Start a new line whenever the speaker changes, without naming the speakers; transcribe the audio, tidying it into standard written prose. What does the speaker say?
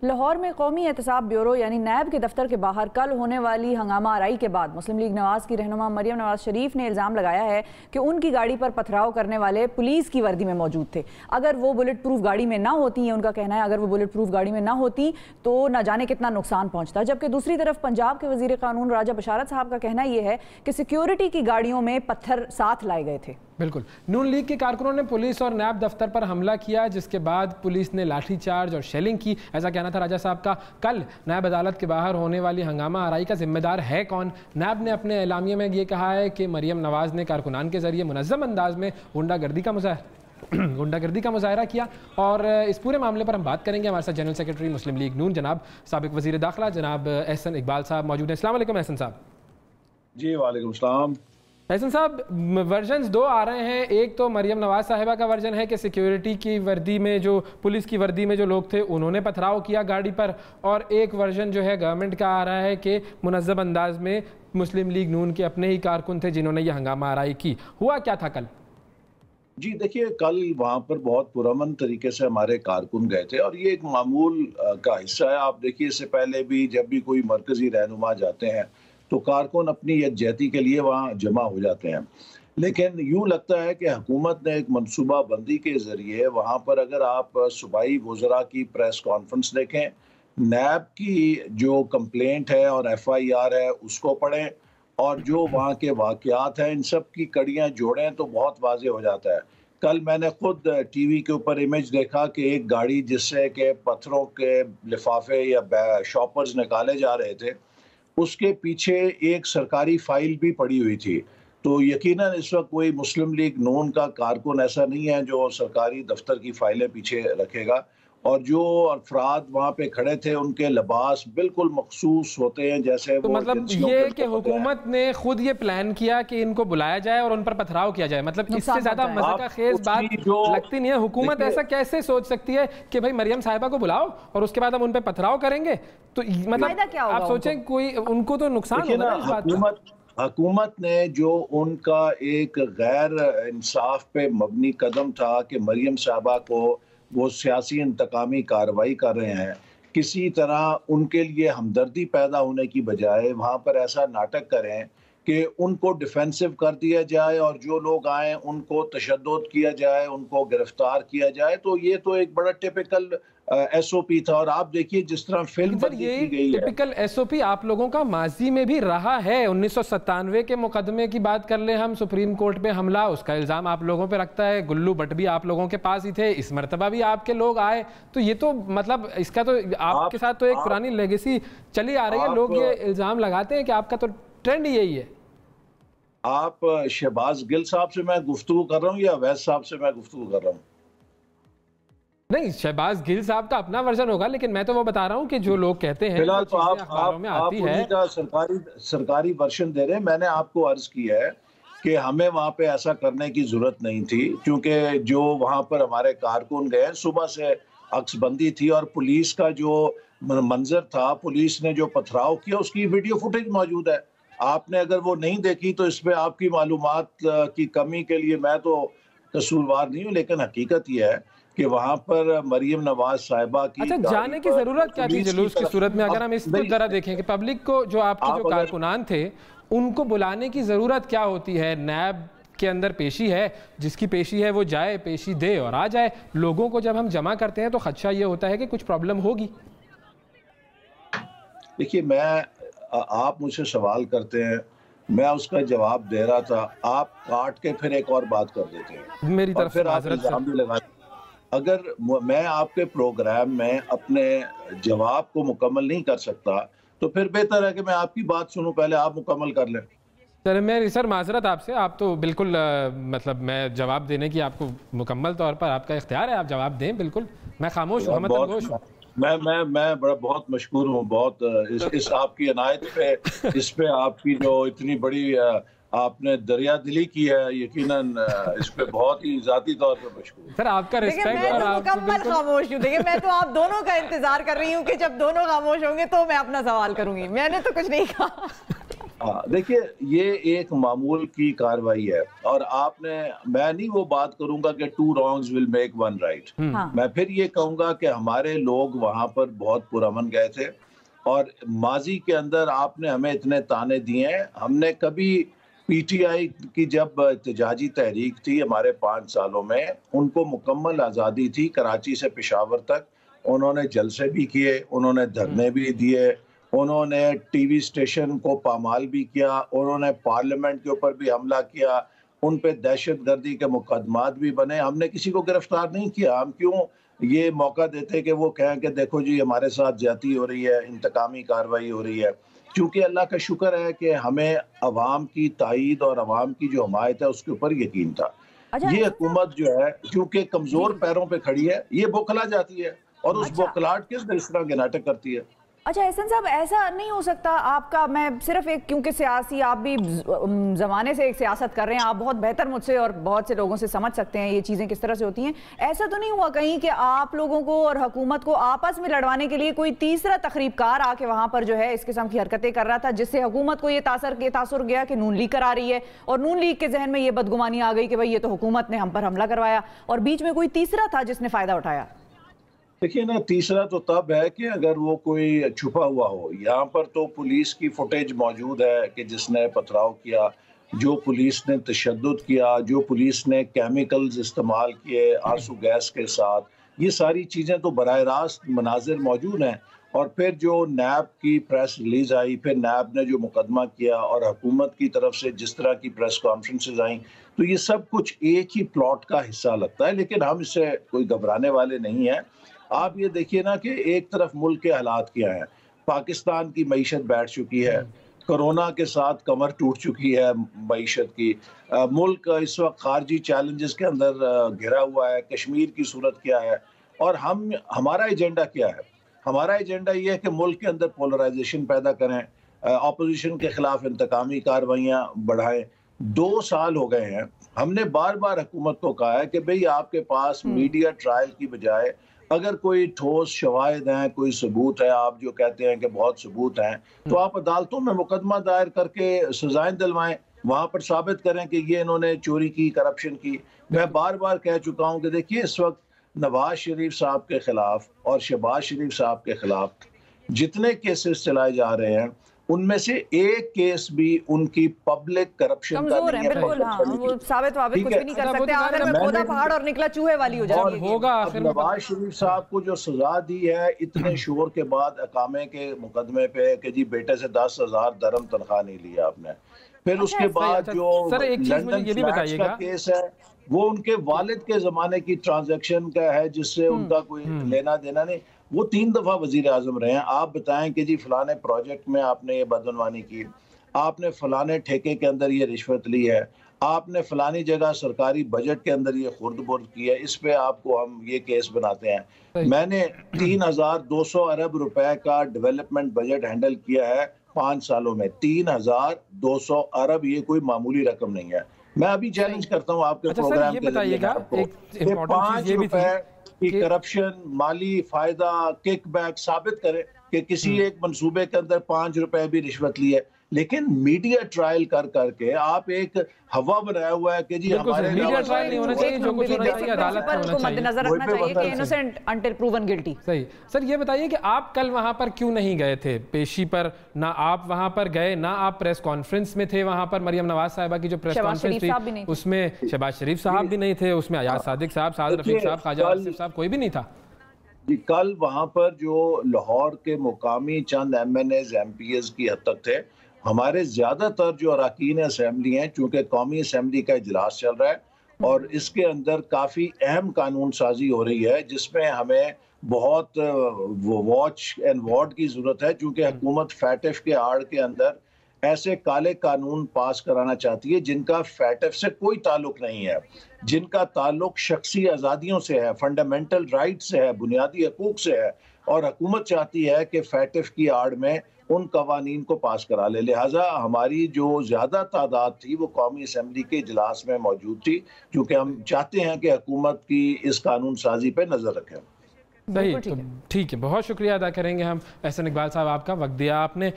لاہور میں قومی احتساب بیورو یعنی نیب کے دفتر کے باہر کل ہونے والی ہنگامہ آرائی کے بعد مسلم لیگ نواز کی رہنما مریم نواز شریف نے الزام لگایا ہے کہ ان کی گاڑی پر پتھراؤ کرنے والے پولیس کی وردی میں موجود تھے۔ اگر وہ بلٹ پروف گاڑی میں نہ ہوتی، ان کا کہنا ہے اگر وہ بلٹ پروف گاڑی میں نہ ہوتی تو نہ جانے کتنا نقصان پہنچتا۔ جبکہ دوسری طرف پنجاب کے وزیر قانون راجہ بشارت صاحب کا کہنا یہ ہے کہ سیکیورٹی کی گاڑیوں میں پتھر ساتھ لائے گئے تھے۔
بالکل، نون لیگ کے کارکنوں نے پولیس اور نیب دفتر پر حملہ کیا، جس کے بعد پولیس نے لاٹھی چارج اور شیلنگ کی۔ ایسا کہنا تھا راجہ صاحب کا۔ کل نیب عدالت کے باہر ہونے والی ہنگامہ آرائی کا ذمہ دار ہے کون؟ نیب نے اپنے اعلامیے میں یہ کہا ہے کہ مریم نواز نے کارکنان کے ذریعے منظم انداز میں غنڈہ گردی کا مظاہرہ کیا، اور اس پورے معاملے پر ہم بات کریں گے۔ ہمارے ساتھ جنرل سیکرٹری مسلم لیگ نون جناب سابق وزیر داخلہ جناب احسن اقبال صاحب موجود ہیں۔ السلام علیکم احسن صاحب۔
جی وعلیکم السلام۔
احسن صاحب، ورژنز دو آ رہے ہیں۔ ایک تو مریم نواز صاحبہ کا ورژن ہے کہ سیکیورٹی کی وردی میں جو پولیس کی وردی میں جو لوگ تھے انہوں نے پتھراؤ کیا گاڑی پر، اور ایک ورژن جو ہے گورنمنٹ کا آ رہا ہے کہ منظم انداز میں مسلم لیگ نون کے اپنے ہی کارکن تھے جنہوں نے یہ ہنگامہ آرائی کی۔ ہوا کیا تھا کل؟
جی دیکھیے، کل وہاں پر بہت پرامن طریقے سے ہمارے کارکن گئے تھے، اور یہ ایک معمول کا حصہ ہے۔ آپ دیکھیے، اس سے پہلے بھی جب بھی کوئی مرکزی رہنما جاتے ہیں تو کارکن اپنی یکجہتی کے لیے وہاں جمع ہو جاتے ہیں، لیکن یوں لگتا ہے کہ حکومت نے ایک منصوبہ بندی کے ذریعے وہاں پر، اگر آپ صوبائی وزراء کی پریس کانفرنس دیکھیں، نیب کی جو کمپلینٹ ہے اور ایف آئی آر ہے اس کو پڑھیں، اور جو وہاں کے واقعات ہیں ان سب کی کڑیاں جوڑیں تو بہت واضح ہو جاتا ہے۔ کل میں نے خود ٹی وی کے اوپر امیج دیکھا کہ ایک گاڑی جس سے کہ پتھروں کے لفافے یا شاپرز نکالے جا رہے تھے، اس کے پیچھے ایک سرکاری فائل بھی پڑی ہوئی تھی۔ تو یقیناً اس وقت کوئی مسلم لیگ نون کا کارکن ایسا نہیں ہے جو سرکاری دفتر کی فائلیں پیچھے رکھے گا، اور جو افراد وہاں پہ کھڑے تھے ان کے لباس بالکل مخصوص ہوتے ہیں جیسے
تو مطلب یہ کہ حکومت نے خود یہ پلان کیا کہ ان کو بلایا جائے اور ان پر پتھراؤ کیا جائے، مطلب اس سے زیادہ مزہ کا خیز بات لگتی نہیں ہے۔ حکومت ایسا کیسے سوچ سکتی ہے کہ بھائی مریم صاحبہ کو بلاؤ اور اس کے بعد ہم ان پہ پتھراؤ کریں گے؟ تو مطلب آپ سوچیں کوئی ان کو تو نقصان ہوگا اس بات کا۔
حکومت نے جو ان کا ایک غیر انصاف پہ مبنی قدم تھا کہ مریم صاحبہ کو وہ سیاسی انتقامی کارروائی کر رہے ہیں، کسی طرح ان کے لیے ہمدردی پیدا ہونے کی بجائے وہاں پر ایسا ناٹک کریں کہ ان کو ڈیفینسو کر دیا جائے اور جو لوگ آئیں ان کو تشدد کیا جائے، ان کو گرفتار کیا جائے، تو یہ تو ایک بڑا ٹیپیکل ایس او پی تھا۔ اور آپ دیکھیے جس طرح فلم بندی کی گئی ہے،
ٹیپیکل ایس او پی آپ لوگوں کا ماضی میں بھی رہا ہے۔ 1997 کے مقدمے کی بات کر لیں ہم، سپریم کورٹ پہ حملہ، اس کا الزام آپ لوگوں پہ رکھتا ہے، گلو بٹ بھی آپ لوگوں کے پاس ہی تھے، اس مرتبہ بھی آپ کے لوگ آئے، تو یہ تو مطلب اس کا تو آپ کے ساتھ تو ایک پرانی لیگیسی چلی آ رہی ہے۔ لوگ یہ الزام لگاتے ہیں کہ آپ کا تو ٹرینڈ یہی ہے۔
آپ شہباز گل صاحب سے میں گفتگو کر رہا ہوں یا ویس صاحب سے میں گفتگو کر رہا ہوں؟
نہیں، شہباز گل صاحب کا اپنا ورژن ہوگا، لیکن میں تو وہ بتا رہا ہوں کہ جو لوگ کہتے ہیں
فی الحال تو آپ انہیں کا سرکاری ورژن دے رہے ہیں۔ میں نے آپ کو عرض کیا ہے کہ ہمیں وہاں پہ ایسا کرنے کی ضرورت نہیں تھی، کیونکہ جو وہاں پر ہمارے کارکن گئے صبح سے عکس بندی تھی، اور پولیس کا جو منظر تھا، پولیس نے جو پتھراؤ کیا اس کی ویڈیو فوٹیج موجود ہے۔ آپ نے اگر وہ نہیں دیکھی تو اس پہ آپ کی معلومات کی کمی کے لیے میں تو قصوروار نہیں ہوں، لیکن حقیقت یہ ہے کہ وہاں پر مریم نواز صاحبہ کی
جانے کی ضرورت کیا تھی جلوس کی صورت میں؟ اگر ہم اس کو ذرا دیکھیں کہ پبلک کو، جو آپ کے جو کارکنان تھے ان کو بلانے کی ضرورت کیا ہوتی ہے؟ نیب کے اندر پیشی ہے، جس کی پیشی ہے وہ جائے، پیشی دے اور آ جائے۔ لوگوں کو جب ہم جمع کرتے ہیں تو خدشہ یہ ہوتا ہے کہ کچھ پرابلم ہوگی۔
دیکھیے، آپ مجھ سے سوال کرتے ہیں، میں اس کا جواب دے رہا تھا، آپ کاٹ کے پھر ایک اور بات کر دیتے ہیں،
میری طرف سے معذرت سے۔
اگر میں آپ کے پروگرام میں اپنے جواب کو مکمل نہیں کر سکتا تو پھر بہتر ہے کہ میں آپ کی بات سنوں، پہلے آپ مکمل کر لیں۔
سر معذرت آپ سے، آپ تو بالکل مطلب میں جواب دینے کی آپ کو مکمل طور پر آپ کا اختیار ہے، آپ جواب دیں بالکل، میں خاموش ہوں، تنگوش ہوں۔
میں بہت مشکور ہوں، بہت اس آپ کی عنایت پہ، اس پہ آپ کی جو اتنی بڑی آپ نے دریا دلی کی ہے، یقیناً اس پہ بہت ہی ذاتی طور پر مشکور ہوں۔
سر آپ کا ریسپیکٹ، اور آپ
مکمل خاموش ہوں۔ دیکھیں، میں تو آپ دونوں کا انتظار کر رہی ہوں کہ جب دونوں خاموش ہوں گے تو میں اپنا سوال کروں گی، میں نے تو کچھ نہیں کہا۔
دیکھیے یہ ایک معمول کی کاروائی ہے اور میں نہیں وہ بات کروں گا کہ 2 wrongs will make 1 right. میں پھر یہ کہوں گا کہ ہمارے لوگ وہاں پر بہت پرامن گئے تھے اور ماضی کے اندر آپ نے ہمیں اتنے تانے دیے ہیں. ہم نے کبھی پی ٹی آئی کی جب احتجاجی تحریک تھی ہمارے 5 سالوں میں، ان کو مکمل آزادی تھی کراچی سے پشاور تک. انہوں نے جلسے بھی کیے، انہوں نے دھرنے بھی دیے، انہوں نے ٹی وی اسٹیشن کو پامال بھی کیا، انہوں نے پارلیمنٹ کے اوپر بھی حملہ کیا، ان پہ دہشت گردی کے مقدمات بھی بنے. ہم نے کسی کو گرفتار نہیں کیا. ہم کیوں یہ موقع دیتے کہ وہ کہیں کہ دیکھو جی ہمارے ساتھ زیادتی ہو رہی ہے، انتقامی کارروائی ہو رہی ہے. کیونکہ اللہ کا شکر ہے کہ ہمیں عوام کی تائید اور عوام کی جو حمایت ہے اس کے اوپر یقین تھا. یہ حکومت جو ہے کیونکہ کمزور پیروں پہ کھڑی ہے، یہ بوکھلا جاتی ہے اور اس بوکھلاہٹ کس طرح کے ناٹک کرتی ہے.
اچھا احسن صاحب، ایسا نہیں ہو سکتا آپ کا، میں صرف ایک کیونکہ سیاسی آپ بھی زمانے سے ایک سیاست کر رہے ہیں، آپ بہت بہتر مجھ سے اور بہت سے لوگوں سے سمجھ سکتے ہیں یہ چیزیں کس طرح سے ہوتی ہیں. ایسا تو نہیں ہوا کہیں کہ آپ لوگوں کو اور حکومت کو آپس میں لڑوانے کے لیے کوئی تیسرا تخریب کار آ کے وہاں پر جو ہے اس قسم کی حرکتیں کر رہا تھا، جس سے حکومت کو یہ تاثر گیا کہ نون لیگ کرا رہی ہے اور نون لیگ کے ذہن میں یہ بدگمانی آ گئی کہ بھئی یہ تو حکومت نے ہم پر حملہ کروایا، اور بیچ میں کوئی تیسرا تھا جس نے فائدہ اٹھایا؟
دیکھیے نا، تیسرا تو تب ہے کہ اگر وہ کوئی چھپا ہوا ہو. یہاں پر تو پولیس کی فوٹیج موجود ہے کہ جس نے پتھراؤ کیا، جو پولیس نے تشدد کیا، جو پولیس نے کیمیکلز استعمال کیے آرسو گیس کے ساتھ، یہ ساری چیزیں تو براہ راست مناظر موجود ہیں. اور پھر جو نیب کی پریس ریلیز آئی، پھر نیب نے جو مقدمہ کیا اور حکومت کی طرف سے جس طرح کی پریس کانفرنسز آئیں، تو یہ سب کچھ ایک ہی پلاٹ کا حصہ لگتا ہے. لیکن ہم اس سے کوئی گھبرانے والے نہیں ہیں. آپ یہ دیکھیے نا کہ ایک طرف ملک کے حالات کیا ہیں. پاکستان کی معیشت بیٹھ چکی ہے، کرونا کے ساتھ کمر ٹوٹ چکی ہے معیشت کی. ملک اس وقت خارجی چیلنجز کے اندر گھرا ہوا ہے. کشمیر کی صورت کیا ہے اور ہمارا ایجنڈا کیا ہے؟ ہمارا ایجنڈا یہ ہے کہ ملک کے اندر پولرائزیشن پیدا کریں، اپوزیشن کے خلاف انتقامی کارروائیاں بڑھائیں. 2 سال ہو گئے ہیں. ہم نے بار بار حکومت کو کہا ہے کہ بھئی آپ کے پاس میڈیا ٹرائل کی بجائے اگر کوئی ٹھوس شواہد ہیں، کوئی ثبوت ہے، آپ جو کہتے ہیں کہ بہت ثبوت ہیں، تو آپ عدالتوں میں مقدمہ دائر کر کے سزائیں دلوائیں، وہاں پر ثابت کریں کہ یہ انہوں نے چوری کی، کرپشن کی. میں بار بار کہہ چکا ہوں کہ دیکھیے اس وقت نواز شریف صاحب کے خلاف اور شہباز شریف صاحب کے خلاف جتنے کیسز چلائے جا رہے ہیں ان میں سے ایک کیس بھی ان کی پبلک کرپشن کا
کمزور ہیں. بالکل ہاں، وہ ثابت وابت کچھ بھی نہیں کر سکتے. آخر میں کھودا پہاڑ اور نکلا چوہے والی ہو جاتی ہے.
ہوگا
نواز شریف صاحب کو جو سزا دی ہے اتنے شور کے بعد اقامے کے مقدمے پہ کہ جی بیٹے سے 10,000 درہم تنخواہ نہیں لیا آپ نے. پھر اس کے بعد جو لنڈن فلیٹس کا کیس ہے وہ ان کے والد کے زمانے کی ٹرانزیکشن کا ہے جس سے ان کا کوئی لینا دینا نہیں. وہ 3 دفعہ وزیر اعظم رہے ہیں. آپ بتائیں کہ جی فلانے پروجیکٹ میں آپ نے یہ بدعنوانی کی، آپ نے فلانے ٹھیکے کے اندر یہ رشوت لی ہے، آپ نے فلانی جگہ سرکاری بجٹ کے اندر یہ خرد برد کی ہے، اس پہ آپ کو ہم یہ کیس بناتے ہیں. میں نے 3,200 ارب روپے کا ڈیولپمنٹ بجٹ ہینڈل کیا ہے 5 سالوں میں. 3,200 ارب یہ کوئی معمولی رقم نہیں ہے. میں ابھی چیلنج کرتا ہوں آپ کے پروگرام کے ذریعے کہ 5 روپے کی کرپشن، مالی فائدہ، کک بیک ثابت کرے کہ کسی ایک منصوبے کے اندر 5 روپے بھی رشوت لی ہے. لیکن میڈیا ٹرائل کر کے آپ ایک ہوا بنایا ہوا ہے کہ جی ہمارے
میڈیا ٹرائل نہیں ہونا چاہیے، جو کچھ ہونا چاہیے عدالت میں ہونا چاہیے،
نظر رکھنا چاہیے کہ انوسنٹ انٹل پروون گلٹی.
صحیح. سر یہ بتائیے کہ آپ کل وہاں پر کیوں نہیں گئے تھے پیشی پر؟ نہ آپ وہاں پر گئے، نہ آپ پریس کانفرنس میں تھے. وہاں پر مریم نواز صاحبہ کی جو پریس کانفرنس تھی اس میں شہباز شریف صاحب بھی نہیں تھے، اس میں ایاز صادق صاحب، سعد رفیق صاحب، خواجہ آصف صاحب، کوئی بھی نہیں تھا.
جی کل وہاں پر جو لاہور کے مقامی چند M N As M P As کی حد تک تھے. ہمارے زیادہ تر جو اراکین اسمبلی ہیں، چونکہ قومی اسمبلی کا اجلاس چل رہا ہے اور اس کے اندر کافی اہم قانون سازی ہو رہی ہے جس میں ہمیں بہت واچ اینڈ وارڈ کی ضرورت ہے، چونکہ حکومت فیٹف کے آڑ کے اندر ایسے کالے قانون پاس کرانا چاہتی ہے جن کا فیٹف سے کوئی تعلق نہیں ہے، جن کا تعلق شخصی آزادیوں سے ہے، فنڈامنٹل رائٹ سے ہے، بنیادی حقوق سے ہے. اور حکومت چاہتی ہے کہ فیٹف کی آڑ میں ان قوانین کو پاس کرا لے. لہٰذا ہماری جو زیادہ تعداد تھی وہ قومی اسمبلی کے اجلاس میں موجود تھی، کیونکہ ہم چاہتے ہیں کہ حکومت کی اس قانون سازی پہ نظر رکھیں.
صحیح. ٹھیک ہے، بہت شکریہ ادا کریں گے ہم احسن اقبال صاحب، آپ کا وقت دیا آپ نے.